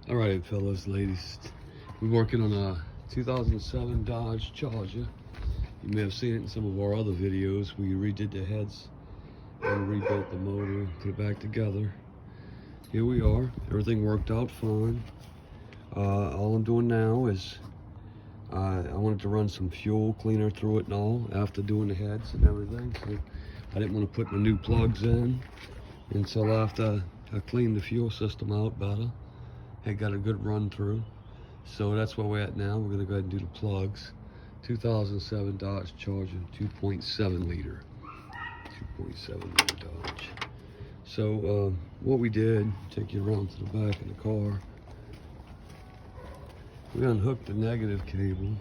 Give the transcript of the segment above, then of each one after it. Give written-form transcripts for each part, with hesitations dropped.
All right, fellas, ladies, we're working on a 2007 Dodge Charger. You may have seen it in some of our other videos. We redid the heads and rebuilt the motor, put it back together. Here we are. Everything worked out fine. All I'm doing now is I wanted to run some fuel cleaner through it and all after doing the heads and everything. So I didn't want to put the new plugs in until after I cleaned the fuel system out better. It got a good run through. So that's where we're at now. We're gonna go ahead and do the plugs. 2007 Dodge Charger, 2.7 liter. 2.7 liter Dodge. So what we did, take you around to the back of the car. We unhooked the negative cable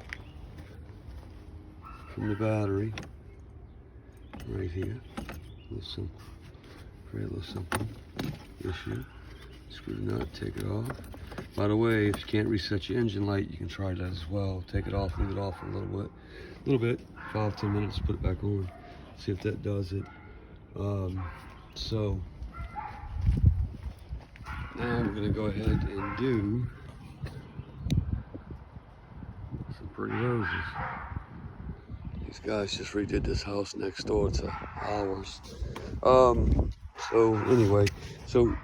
from the battery right here. A little simple, very little simple issue. Screw the nut, take it off. By the way, if you can't reset your engine light, you can try that as well. Take it off, leave it off for a little bit, 5-10 minutes, put it back on. See if that does it. So now we're gonna go ahead and do some pretty roses. These guys just redid this house next door to ours. So anyway, so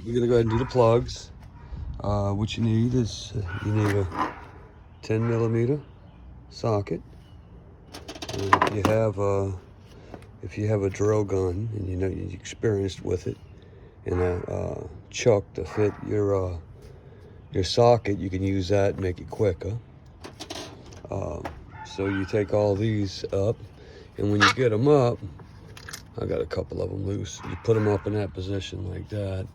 we're gonna go ahead and do the plugs. What you need is you need a 10mm socket. And if you have a drill gun and you know you're experienced with it, and a chuck to fit your socket, you can use that and make it quicker. So you take all these up, and when you get them up, I got a couple of them loose. You put them up in that position like that,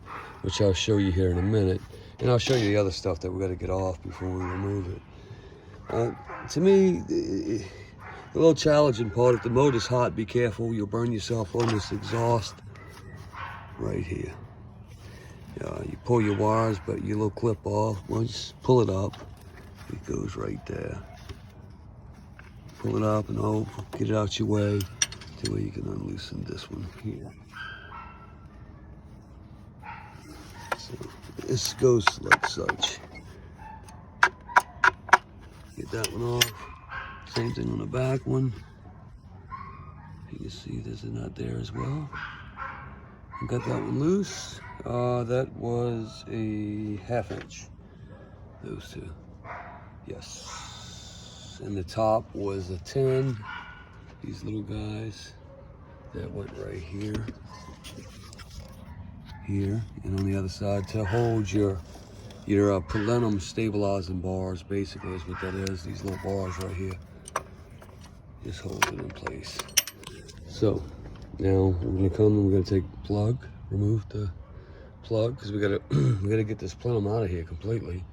which I'll show you here in a minute. And I'll show you the other stuff that we got to get off before we remove it. To me, the little challenging part, if the motor's hot, be careful. You'll burn yourself on this exhaust right here. You pull your wires, but your little clip off. Once pull it up, it goes right there. Pull it up and get it out your way to where you can unloosen this one here. So this goes like such. Get that one off. Same thing on the back one. You can see there's a nut there as well. I got that one loose. That was a 1/2 inch. Those two. Yes. And the top was a 10. These little guys. That went right here. Here. And on the other side to hold your plenum stabilizing bars, basically is what that is. These little bars right here. Just hold it in place. So now we're gonna come and we're gonna take the plug, remove the plug, because we gotta get this plenum out of here completely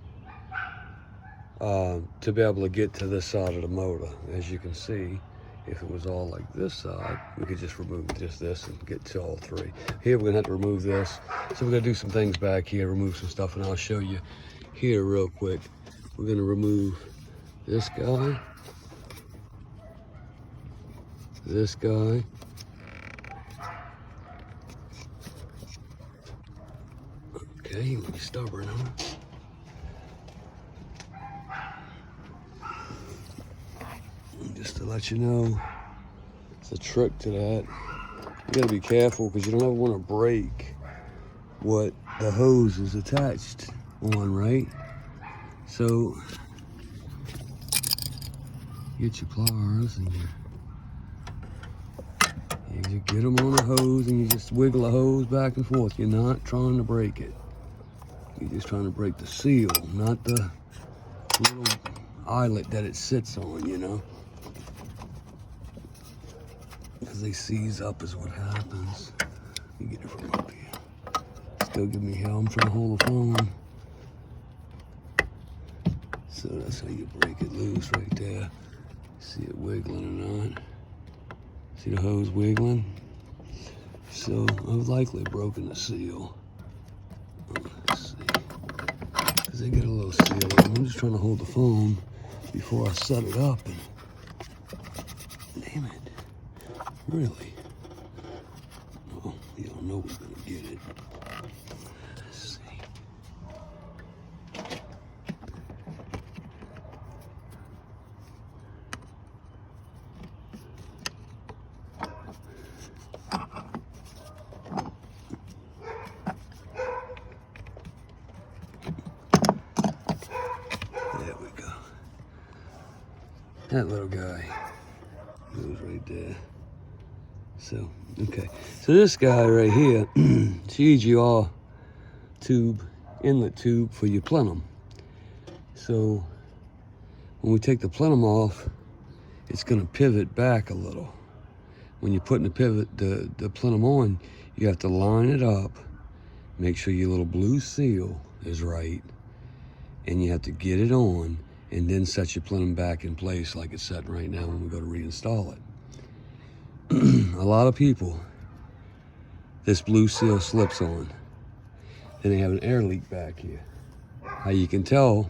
to be able to get to this side of the motor. As you can see, if it was all like this side, we could just remove just this and get to all three. Here we're gonna have to remove this. So we're gonna do some things back here, remove some stuff, and I'll show you here real quick. We're gonna remove this guy, this guy, okay, you can be stubborn, huh? Just to let you know, it's a trick to that. You gotta be careful because you don't ever want to break what the hose is attached on, right? So get your pliers and you get them on the hose and you just wiggle the hose back and forth. You're not trying to break it. You're just trying to break the seal, not the little eyelet that it sits on, you know? Because they seize up is what happens. You get it from up here. Still give me hell. I'm trying to hold the phone. So that's how you break it loose right there. See it wiggling or not? See the hose wiggling? So I've likely broken the seal. Let's see. Because they get a little seal on them. I'm just trying to hold the phone before I set it up. And damn it. Really? Oh, you don't know we're gonna get it. Let's see. That little guy goes right there. So, okay. So this guy right here, CGR tube, inlet tube for your plenum. So when we take the plenum off, it's gonna pivot back a little. When you're putting the plenum on, you have to line it up, make sure your little blue seal is right, and you have to get it on, and then set your plenum back in place like it's set right now when we go to reinstall it. A lot of people, this blue seal slips on, and they have an air leak back here. How you can tell,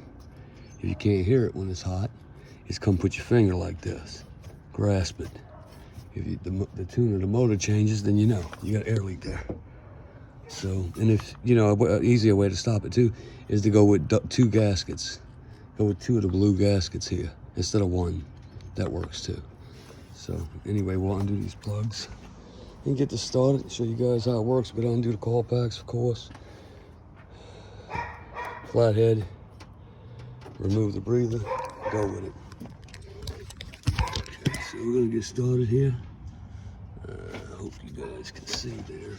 if you can't hear it when it's hot, is come put your finger like this, grasp it. If the tune of the motor changes, then you know you got air leak there. So, and if you know, an easier way to stop it too is to go with 2 gaskets. Go with 2 of the blue gaskets here instead of 1. That works too. So anyway, we'll undo these plugs and get this started. Show you guys how it works. We're gonna undo the coil packs, of course. Flathead. Remove the breather. Go with it. Okay, so we're gonna get started here. I hope you guys can see there.